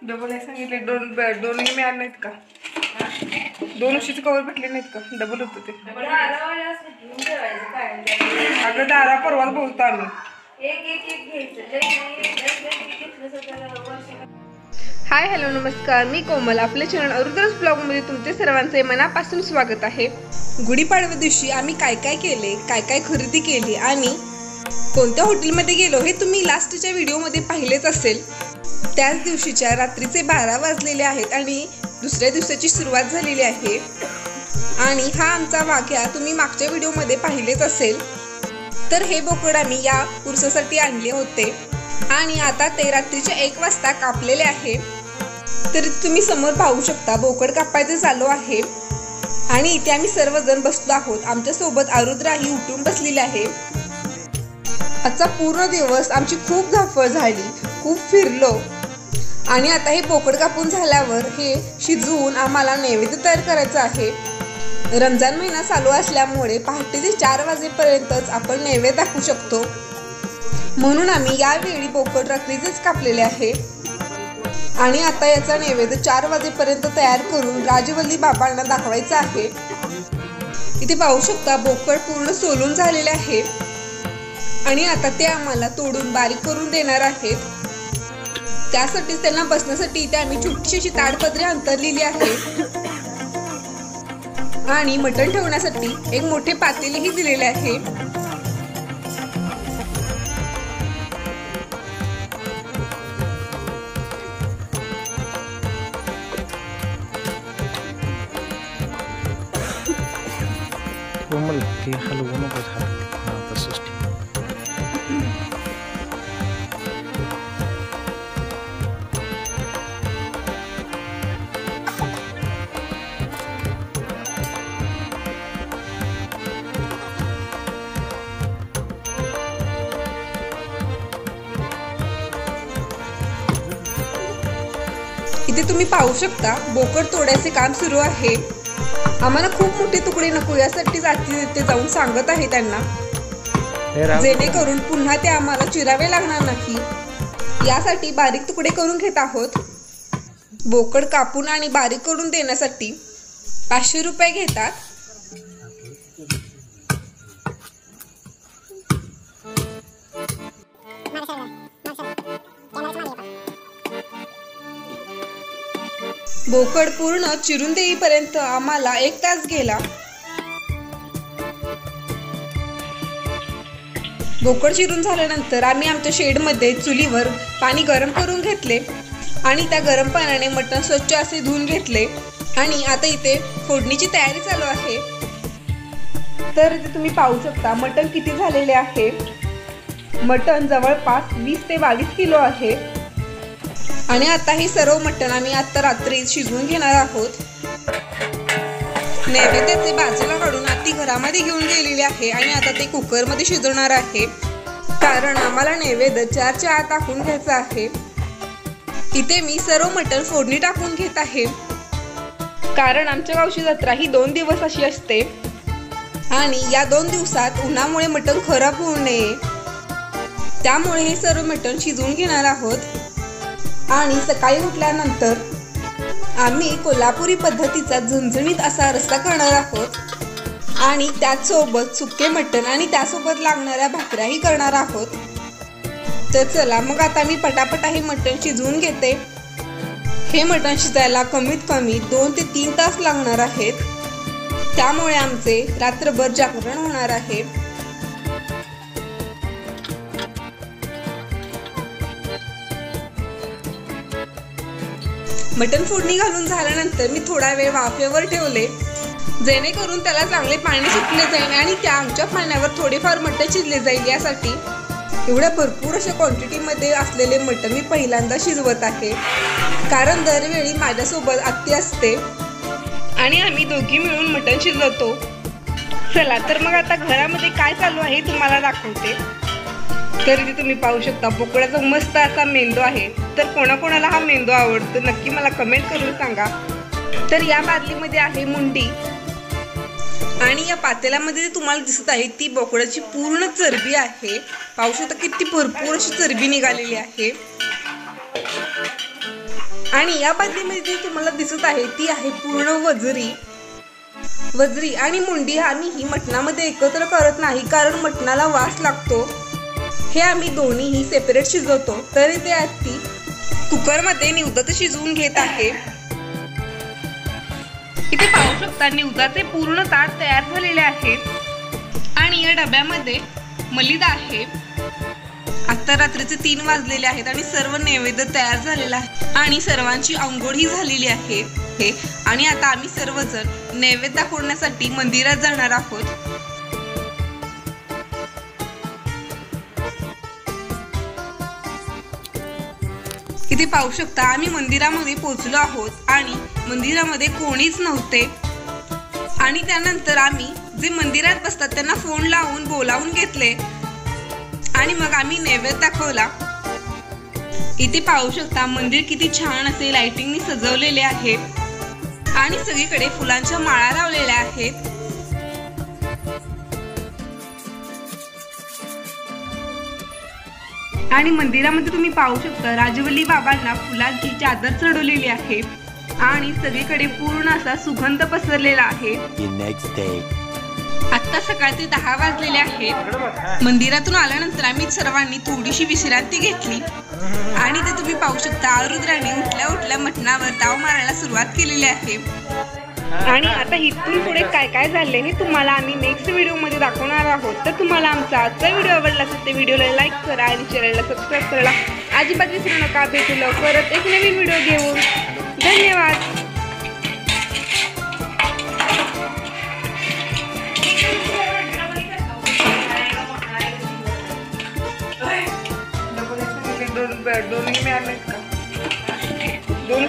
Double आहे सांगितले. दोन मिळाले नाहीत का? 2 उशीचे कवर भेटले नाहीत का? डबल होतं ते. अगं दारा परवाच बोलतो आम्ही. हाय हॅलो नमस्कार, मी कोमल. आपले चॅनल अरुद्रस ब्लॉग मध्ये तुमचे सर्वांचे मनापासून स्वागत आहे. गुढीपाडव्या दिवशी आम्ही काय काय केले, काय काय खरेदी केली आणि कोणत्या हॉटेलमध्ये गेलो हे तुम्ही लास्टच्या व्हिडिओमध्ये पाहिलेच असेल. त्याच दिवशीच्या रात्रीचे 12 वाजलेले आहेत आणि दुसऱ्या दिवसाची सुरुवात झालेली आहे. आणि हा आमचा वाघ्या तुम्ही मागच्या व्हिडिओमध्ये पाहिलेच असेल. तर हे बोकड आम्ही या उरसासाठी आणले होते आणि आता ते रात्रीच्या 1 वाजता कापलेले आहे. तर तुम्ही समोर पाहू शकता बोकड कापायचे चालू आहे आणि इथे आम्ही सर्वजण बसलो आहोत. आमच्या सोबत आरुद्रा ही उठून बसलेली आहे. आजचा पूर्ण दिवस आमची खूप धावपळ झाली, खूप फिरलो आणि आता हे बोकड कापून झाल्यावर हे शिजवून आम्हाला नैवेद्य तयार करायचा आहे. रमजान महिना चालू असल्यामुळे पहाटे ते 4 वाजेपर्यंतच आपण नैवेद्य दाखवू शकतो, म्हणून आम्ही यावेळी बोकड रात्रीचेच कापलेले आहे आणि आता याचा नैवेद्य 4 वाजेपर्यंत तयार करून राजवल्ली बाबांना दाखवायचा आहे. इथे पाहू शकता बोकड पूर्ण सोलून झालेले आहे आणि आता ते आम्हाला तोडून बारीक करून देणार आहेत. त्यासाठी त्यांना बसण्यासाठी इथे आम्ही छोटीशी अशी ताडपत्री अंतरलेली आहे आणि मटण ठेवण्यासाठी एक मोठे पातेलेही दिलेले आहे. कोमल ते हलवू नको तसंच ठेव. इथे तुम्ही पाहू शकता बोकड तोडायचे काम सुरू आहे. आम्हाला खूप मोठे तुकडे नको यासाठी ते जाऊन सांगत आहे त्यांना, जेणेकरून पुन्हा ते आम्हाला चिरावे लागणार नाही. यासाठी बारीक तुकडे करून घेत आहोत. बोकड कापून आणि बारीक करून देण्यासाठी 500 रुपये घेतात. बोकड पूर्ण चिरून देईपर्यंत आम्हाला 1 तास गेला. बोकड चिरून झाल्यानंतर आम्ही आमच्या शेडमध्ये चुलीवर पाणी गरम करून घेतले आणि त्या गरम पाण्याने मटण स्वच्छ असे धुवून घेतले आणि आता इथे फोडणीची तयारी चालू आहे. तर इथे तुम्ही पाहू शकता मटण किती झालेले आहे. मटण जवळपास 20 ते 22 किलो आहे आणि आता हे सर्व मटण आम्ही आता रात्री शिजवून घेणार आहोत. नैवेद्याचे बाजूला काढून आती घरामध्ये घेऊन गेलेले आहे आणि आता ते कुकरमध्ये शिजवणार आहे, कारण आम्हाला नैवेद्य 4च्या आत टाकून घ्यायचा आहे. इथे मी सर्व मटण फोडणी टाकून घेत आहे, कारण आमच्या गावची जत्रा ही 2 दिवस अशी असते आणि या 2 दिवसात उन्हामुळे मटण खराब होऊ नये त्यामुळे हे सर्व मटण शिजवून घेणार आहोत. आणि सकाळी उठल्यानंतर आम्ही कोल्हापुरी पद्धतीचा झणझणीत असा रस्सा करणार आहोत आणि त्याचसोबत सुके मटण आणि त्यासोबत लागणाऱ्या भाकऱ्याही करणार आहोत. तर चला मग आता मी पटापटा हे मटण शिजवून घेते. हे मटण शिजायला कमीत कमी 2 ते 3 तास लागणार आहेत, त्यामुळे आमचे रात्रभर जागरण होणार आहे. मटण फोडणी घालून झाल्यानंतर मी थोडा वेळ वाफेवर ठेवले, जेणेकरून त्याला चांगले पाणी सुटले जाईल आणि त्या आमच्या पाण्यावर थोडेफार मटण शिजले जाईल. यासाठी एवढ्या भरपूर अशा क्वांटिटीमध्ये असलेले मटण मी पहिल्यांदा शिजवत आहे, कारण दरवेळी माझ्यासोबत आत्ती असते आणि आम्ही दोघी मिळून मटण शिजवतो. चला तर मग आता घरामध्ये काय चालू आहे तुम्हाला दाखवते. तर इथे तुम्ही पाहू शकता बोकडाचा मस्त असा मेंदू आहे. तर कोणाकोणाला हा मेंदू आवडतो नक्की मला कमेंट करून सांगा. तर या बादलीमध्ये आहे मुंडी आणि या पातेल्यामध्ये जे तुम्हाला दिसत आहे ती बोकडाची पूर्ण चरबी आहे. पाहू शकता किती भरपूर अशी चरबी निघालेली आहे. आणि या बादलीमध्ये जे तुम्हाला दिसत आहे ती आहे पूर्ण वजरी आणि मुंडी आम्ही ही मटणामध्ये एकत्र करत नाही, कारण मटणाला वास लागतो. हे आम्ही दोन्हीही सेपरेट शिजवतो. तरी ते आत्ती कुकरमध्ये निवदात शिजवून घेत आहे. इथे पाहू शकता निवदाचे पूर्ण ताट तयार झालेले आहे आणि या डब्यामध्ये मलिदा आहे. आता रात्रीचे 3 वाजलेले आहेत आणि सर्व नैवेद्य तयार झालेला आहे आणि सर्वांची अंघोळही झालेली आहे. आणि आता आम्ही सर्वजण नैवेद्य दाखवण्यासाठी मंदिरात जाणार आहोत. इथे पाहू शकता आम्ही मंदिरामध्ये पोहोचलो आहोत आणि मंदिरामध्ये कोणीच नव्हते. आणि त्यानंतर आम्ही जे मंदिरात बसतात त्यांना फोन लावून बोलावून घेतले आणि मग आम्ही नैवेद्य दाखवला. इथे पाहू शकता मंदिर किती छान असे लाइटिंगनी सजवलेले आहे आणि सगळीकडे फुलांच्या माळा लावलेल्या आहेत. आणि मंदिरामध्ये तुम्ही पाहू शकता राजवल्ली बाबांना फुलांची चादर चढवलेली आहे आणि सगळीकडे पूर्ण असा सुगंध पसरलेला आहे. आता सकाळचे 10 वाजलेले आहेत. मंदिरातून आल्यानंतर आम्ही सर्वांनी थोडीशी विश्रांती घेतली आणि ते तुम्ही पाहू शकता आरुद्राने उठल्या मटणावर ताव मारायला सुरुवात केलेली आहे. आणि आता इथून पुढे काय काय झाले हे तुम्हाला आम्ही नेक्स्ट व्हिडिओमध्ये दाखवणार आहोत. तर तुम्हाला आमचा आजचा व्हिडिओ आवडला असेल तर व्हिडिओला लाईक करा आणि चॅनलला सबस्क्राईब करायला अजिबात विसरू नका. भेटू लवकरच एक नवीन व्हिडिओ घेऊन. धन्यवाद. दोन मिळाले का? 2